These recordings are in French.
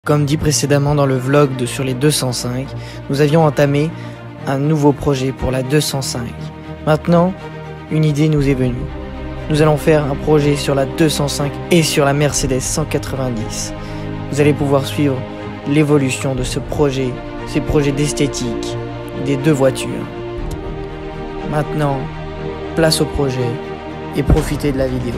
Comme dit précédemment dans le vlog sur les 205, nous avions entamé un nouveau projet pour la 205. Maintenant, une idée nous est venue. Nous allons faire un projet sur la 205 et sur la Mercedes 190. Vous allez pouvoir suivre l'évolution de ce projet, ces projets d'esthétique des deux voitures. Maintenant, place au projet et profitez de la vidéo.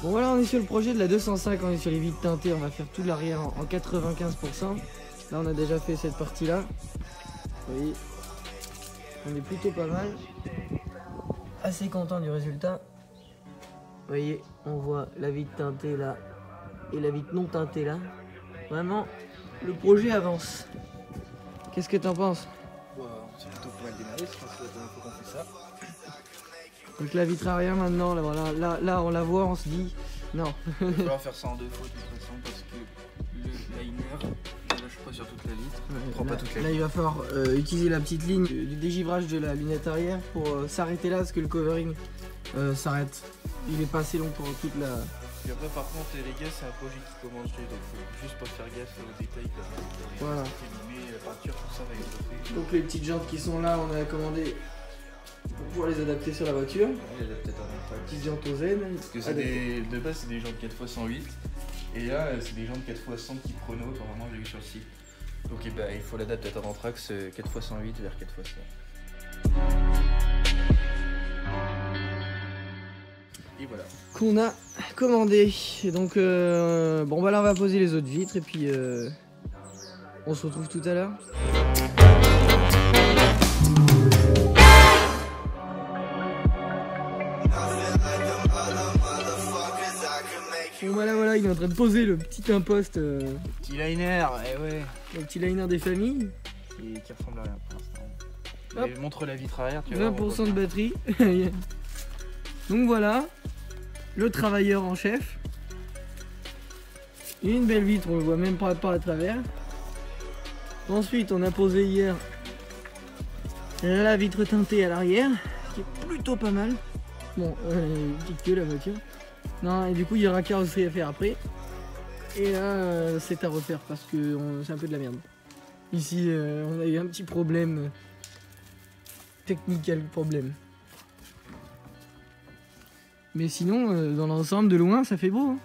Bon voilà, on est sur le projet de la 205, on est sur les vitres teintées, on va faire tout l'arrière en 95%. Là on a déjà fait cette partie là. Vous voyez, on est plutôt pas mal. Assez content du résultat. Vous voyez, on voit la vitre teintée là et la vitre non teintée là. Vraiment, le projet avance. Qu'est-ce que t'en penses? C'est plutôt pas mal démarré, je pense que c'est la première fois qu'on fait ça. Donc la vitre arrière maintenant, là, voilà, là on la voit, on se dit non. Il va falloir faire ça en deux fois de toute façon parce que le liner ne lâche pas sur toute la vitre, il prend pas toute la Là vitre. il va falloir utiliser la petite ligne du dégivrage de la lunette arrière pour s'arrêter là parce que le covering s'arrête. Il est pas assez long pour toute la... Puis après par contre les gars c'est un projet qui commence donc faut juste pas faire gaffe aux détails comme Voilà. la peinture, tout ça va être Donc les petites jantes qui sont là, on a commandé pour pouvoir les adapter sur la voiture. il a peut-être un Petites jantes aux Z. parce que c'est de base c'est des jantes 4x108 et là c'est des jantes 4x100 qui prono apparemment j'ai vu sur le site. Donc il faut l'adaptateur d'Anthrax 4x108 vers 4x100. Et voilà. Qu'on a commandé. Et donc bon bah là on va poser les autres vitres et puis on se retrouve tout à l'heure. Bon voilà, il est en train de poser le petit imposte, Petit liner, eh ouais. le petit liner des familles. Et qui ressemble à rien pour l'instant. Hop. Mais montre la vitre arrière, tu vas voir, 20% de batterie. Donc voilà, le travailleur en chef. Une belle vitre, on le voit même pas à travers. Ensuite, on a posé hier la vitre teintée à l'arrière, qui est plutôt pas mal. Bon, petite queue la voiture. Non, et du coup, il y aura carrosserie à faire après. Et là, c'est à refaire parce que c'est un peu de la merde. Ici, on a eu un petit problème. Technical problème. Mais sinon, dans l'ensemble, de loin, ça fait beau. Hein.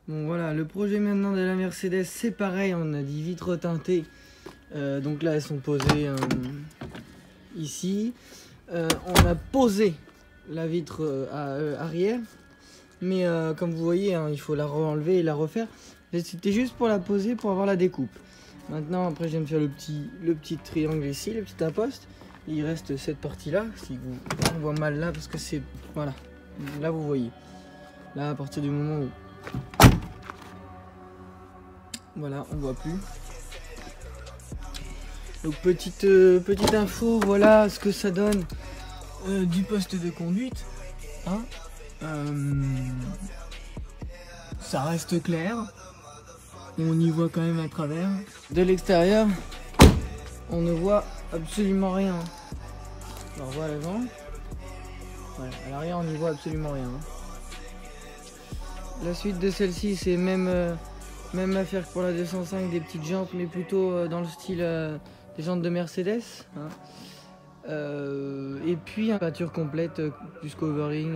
Bon voilà, le projet maintenant de la Mercedes, c'est pareil, on a dit vitres teintées. Donc là, elles sont posées ici. On a posé la vitre arrière. Mais comme vous voyez, hein, il faut la enlever et la refaire. C'était juste pour la poser, pour avoir la découpe. Maintenant, après, je viens de faire le petit triangle ici, le petit imposte. Et il reste cette partie-là, si on voit mal là, parce que c'est... Voilà, là vous voyez. Là, à partir du moment où... Voilà, on voit plus. Donc petite info, voilà ce que ça donne du poste de conduite. Hein. Ça reste clair. On y voit quand même à travers. De l'extérieur, on ne voit absolument rien. On revoit à l'avant. Voilà, à l'arrière, on n'y voit absolument rien. La suite de celle-ci, c'est même affaire que pour la 205, des petites jantes, mais plutôt dans le style des jantes de Mercedes. Hein. Et puis une peinture complète, plus covering,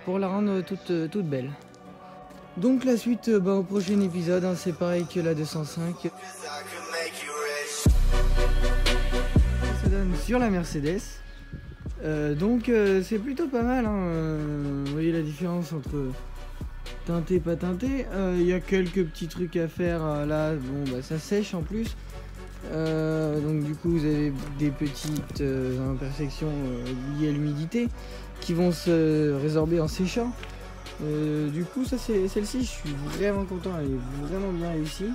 pour la rendre toute belle. Donc la suite au prochain épisode, hein, c'est pareil que la 205. Ça donne sur la Mercedes. Donc c'est plutôt pas mal. Hein. Vous voyez la différence entre teinté, pas teinté. Il y a quelques petits trucs à faire là. Bon, bah, ça sèche en plus. Donc du coup vous avez des petites imperfections liées à l'humidité. qui vont se résorber en séchant. Du coup ça c'est celle-ci, je suis vraiment content, elle est vraiment bien réussie.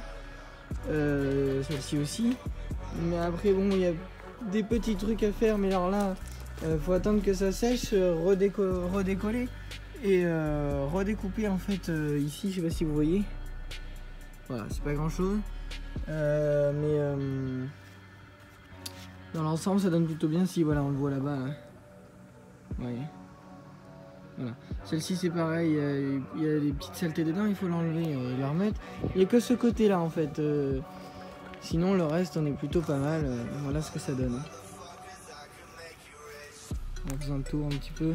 Celle-ci aussi. Mais après bon, il y a des petits trucs à faire, mais alors là faut attendre que ça sèche, redécoller et redécouper en fait ici, je sais pas si vous voyez. Voilà, c'est pas grand chose. Mais dans l'ensemble ça donne plutôt bien. Si voilà, on le voit là-bas là. Ouais. Voilà. Celle-ci c'est pareil, il y a des petites saletés dedans, il faut l'enlever et la remettre. Il n'y a que ce côté là en fait. Sinon le reste on est plutôt pas mal. Voilà ce que ça donne. En faisant le tour un petit peu.